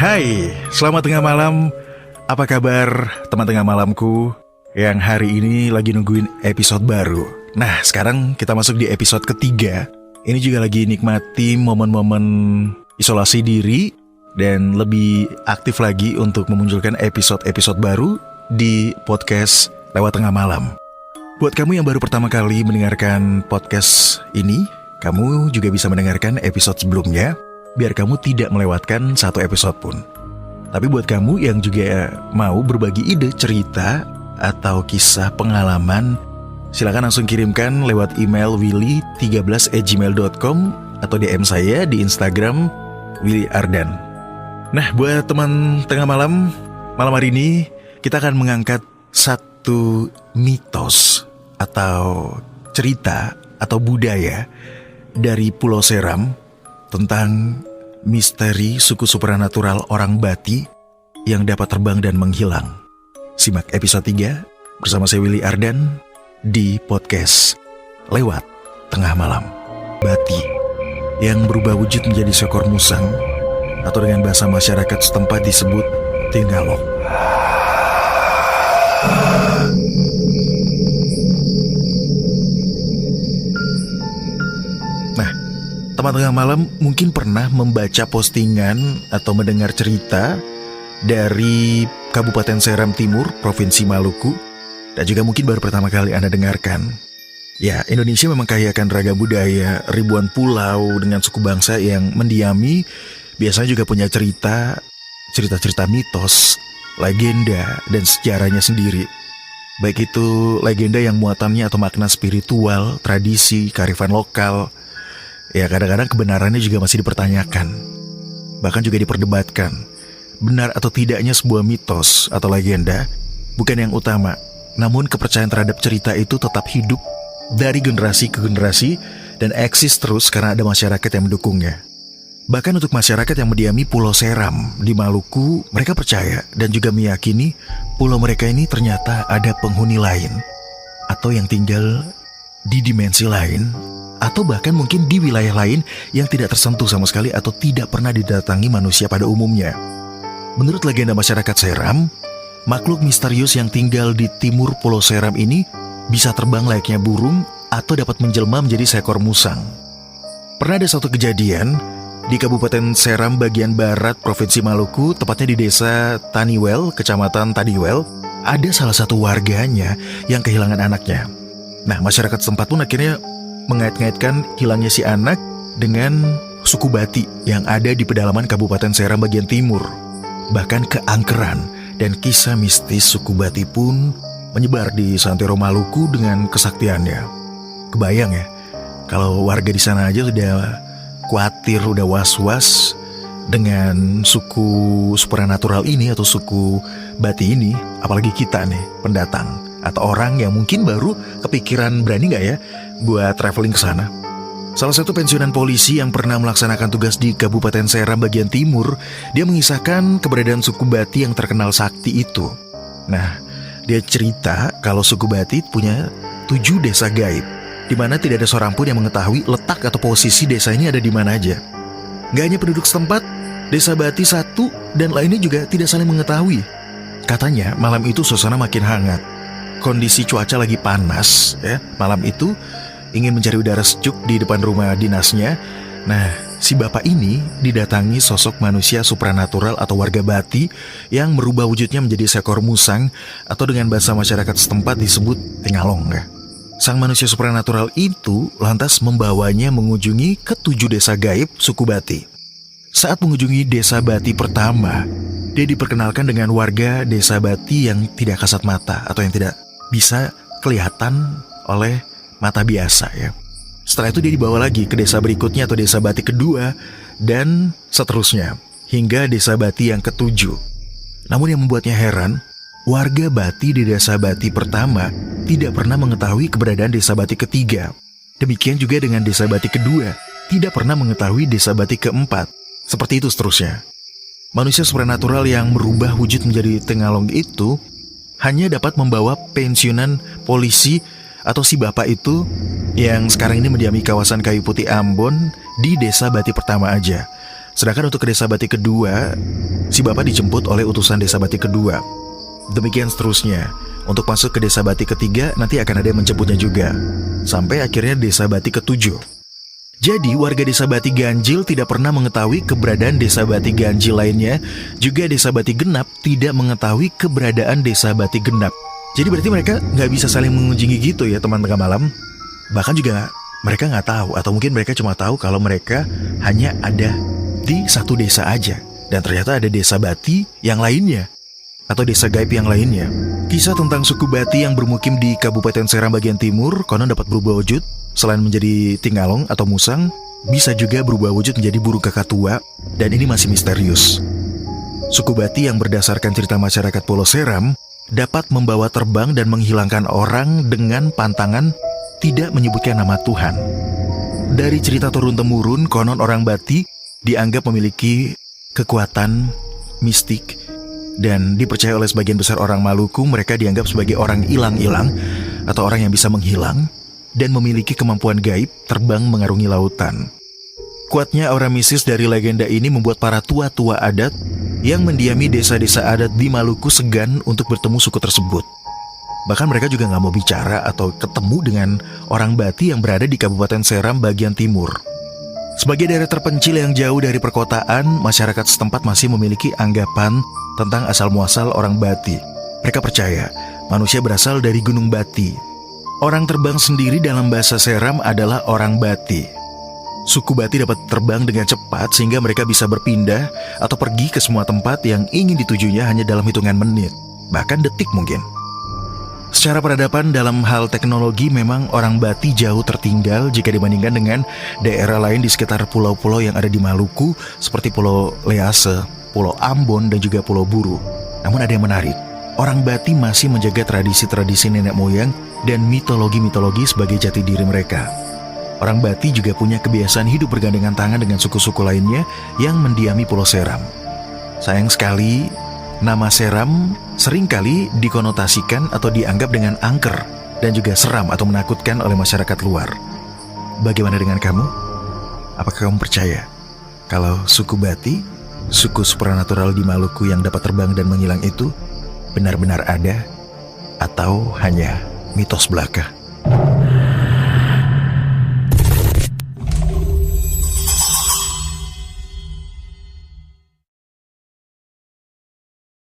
Hai, selamat tengah malam. Apa kabar teman tengah malamku yang hari ini lagi nungguin episode baru? Nah, sekarang kita masuk di episode ketiga. Ini juga lagi nikmati momen-momen isolasi diri dan lebih aktif lagi untuk memunculkan episode-episode baru di podcast Lewat Tengah Malam. Buat kamu yang baru pertama kali mendengarkan podcast ini, kamu juga bisa mendengarkan episode sebelumnya, biar kamu tidak melewatkan satu episode pun. Tapi buat kamu yang juga mau berbagi ide, cerita, atau kisah pengalaman, silakan langsung kirimkan lewat email willy13@gmail.com atau DM saya di Instagram Willy Ardan. Nah, buat teman tengah malam, malam hari ini kita akan mengangkat satu mitos atau cerita atau budaya dari Pulau Seram tentang misteri suku supranatural orang Bati yang dapat terbang dan menghilang. Simak episode 3 bersama saya Willy Ardan di podcast Lewat Tengah Malam. Bati yang berubah wujud menjadi seekor musang atau dengan bahasa masyarakat setempat disebut Tingalok. Teman tengah malam mungkin pernah membaca postingan atau mendengar cerita dari Kabupaten Seram Timur, Provinsi Maluku, dan juga mungkin baru pertama kali Anda dengarkan. Ya, Indonesia memang kaya akan ragam budaya, ribuan pulau dengan suku bangsa yang mendiami, biasanya juga punya cerita-cerita mitos, legenda, dan sejarahnya sendiri. Baik itu legenda yang muatannya atau makna spiritual, tradisi, kearifan lokal. Ya, kadang-kadang kebenarannya juga masih dipertanyakan, bahkan juga diperdebatkan. Benar atau tidaknya sebuah mitos atau legenda bukan yang utama, namun kepercayaan terhadap cerita itu tetap hidup dari generasi ke generasi dan eksis terus karena ada masyarakat yang mendukungnya. Bahkan untuk masyarakat yang mendiami Pulau Seram di Maluku, mereka percaya dan juga meyakini pulau mereka ini ternyata ada penghuni lain atau yang tinggal di dimensi lain, atau bahkan mungkin di wilayah lain yang tidak tersentuh sama sekali atau tidak pernah didatangi manusia pada umumnya. Menurut legenda masyarakat Seram, makhluk misterius yang tinggal di timur Pulau Seram ini bisa terbang layaknya burung atau dapat menjelma menjadi seekor musang. Pernah ada satu kejadian di Kabupaten Seram bagian barat Provinsi Maluku, tepatnya di desa Taniwel, Kecamatan Tadiwel, ada salah satu warganya yang kehilangan anaknya. Nah, masyarakat setempat pun akhirnya mengait-ngaitkan hilangnya si anak dengan suku Bati yang ada di pedalaman Kabupaten Seram bagian timur. Bahkan keangkeran dan kisah mistis suku Bati pun menyebar di Santero Maluku dengan kesaktiannya. Kebayang ya, kalau warga di sana aja sudah khawatir, udah was-was dengan suku supranatural ini atau suku Bati ini, apalagi kita nih, pendatang atau orang yang mungkin baru kepikiran berani gak ya buat traveling ke sana. Salah satu pensiunan polisi yang pernah melaksanakan tugas di Kabupaten Seram bagian timur, dia mengisahkan keberadaan suku Bati yang terkenal sakti itu. Nah, dia cerita kalau suku Bati punya 7 desa gaib, di mana tidak ada seorang pun yang mengetahui letak atau posisi desa ini ada di mana aja. Gak hanya penduduk setempat, desa Bati satu dan lainnya juga tidak saling mengetahui. Katanya malam itu suasana makin hangat. Kondisi cuaca lagi panas ya. Malam itu ingin mencari udara sejuk di depan rumah dinasnya. Nah, si bapak ini didatangi sosok manusia supranatural atau warga Bati yang merubah wujudnya menjadi seekor musang atau dengan bahasa masyarakat setempat disebut Tingalong ya. Sang manusia supranatural itu lantas membawanya mengunjungi ke-7 desa gaib suku Bati. Saat mengunjungi desa Bati pertama, dia diperkenalkan dengan warga desa Bati yang tidak kasat mata atau yang tidak bisa kelihatan oleh mata biasa ya. Setelah itu dia dibawa lagi ke desa berikutnya atau desa Bati kedua dan seterusnya hingga desa Bati yang ke-7. Namun yang membuatnya heran, warga Bati di desa Bati pertama tidak pernah mengetahui keberadaan desa Bati ketiga. Demikian juga dengan desa Bati kedua, tidak pernah mengetahui desa Bati keempat. Seperti itu seterusnya. Manusia supranatural yang merubah wujud menjadi Tingalong itu hanya dapat membawa pensiunan polisi atau si bapak itu yang sekarang ini mendiami kawasan Kayu Putih Ambon di desa Bati pertama aja. Sedangkan untuk ke desa Batik kedua, si bapak dijemput oleh utusan desa Batik kedua. Demikian seterusnya. Untuk masuk ke desa Batik ketiga, nanti akan ada yang menjemputnya juga. Sampai akhirnya desa Batik ketujuh. Jadi warga desa Batik ganjil tidak pernah mengetahui keberadaan desa Batik ganjil lainnya. Juga desa Batik genap tidak mengetahui keberadaan desa Batik genap. Jadi berarti mereka nggak bisa saling mengunjungi gitu ya teman tengah malam. Bahkan juga mereka nggak tahu, atau mungkin mereka cuma tahu kalau mereka hanya ada di satu desa aja. Dan ternyata ada desa Bati yang lainnya, atau desa gaib yang lainnya. Kisah tentang suku Bati yang bermukim di Kabupaten Seram bagian timur konon dapat berubah wujud. Selain menjadi tingalong atau musang, bisa juga berubah wujud menjadi burung kakak tua, dan ini masih misterius. Suku Bati yang berdasarkan cerita masyarakat Pulau Seram dapat membawa terbang dan menghilangkan orang dengan pantangan tidak menyebutkan nama Tuhan. Dari cerita turun-temurun, konon orang Bati dianggap memiliki kekuatan mistik, dan dipercaya oleh sebagian besar orang Maluku mereka dianggap sebagai orang ilang-ilang atau orang yang bisa menghilang dan memiliki kemampuan gaib terbang mengarungi lautan. Kuatnya aura mistis dari legenda ini membuat para tua-tua adat yang mendiami desa-desa adat di Maluku segan untuk bertemu suku tersebut. Bahkan mereka juga nggak mau bicara atau ketemu dengan orang Bati yang berada di Kabupaten Seram bagian timur. Sebagai daerah terpencil yang jauh dari perkotaan, masyarakat setempat masih memiliki anggapan tentang asal-muasal orang Bati. Mereka percaya manusia berasal dari Gunung Bati. Orang terbang sendiri dalam bahasa Seram adalah orang Bati. Suku Bati dapat terbang dengan cepat sehingga mereka bisa berpindah atau pergi ke semua tempat yang ingin ditujunya hanya dalam hitungan menit, bahkan detik mungkin. Secara peradaban dalam hal teknologi memang orang Bati jauh tertinggal jika dibandingkan dengan daerah lain di sekitar pulau-pulau yang ada di Maluku seperti Pulau Lease, Pulau Ambon, dan juga Pulau Buru. Namun ada yang menarik, orang Bati masih menjaga tradisi-tradisi nenek moyang dan mitologi-mitologi sebagai jati diri mereka. Orang Bati juga punya kebiasaan hidup bergandengan tangan dengan suku-suku lainnya yang mendiami Pulau Seram. Sayang sekali, nama Seram seringkali dikonotasikan atau dianggap dengan angker dan juga seram atau menakutkan oleh masyarakat luar. Bagaimana dengan kamu? Apakah kamu percaya kalau suku Bati, suku supranatural di Maluku yang dapat terbang dan menghilang itu benar-benar ada atau hanya mitos belaka?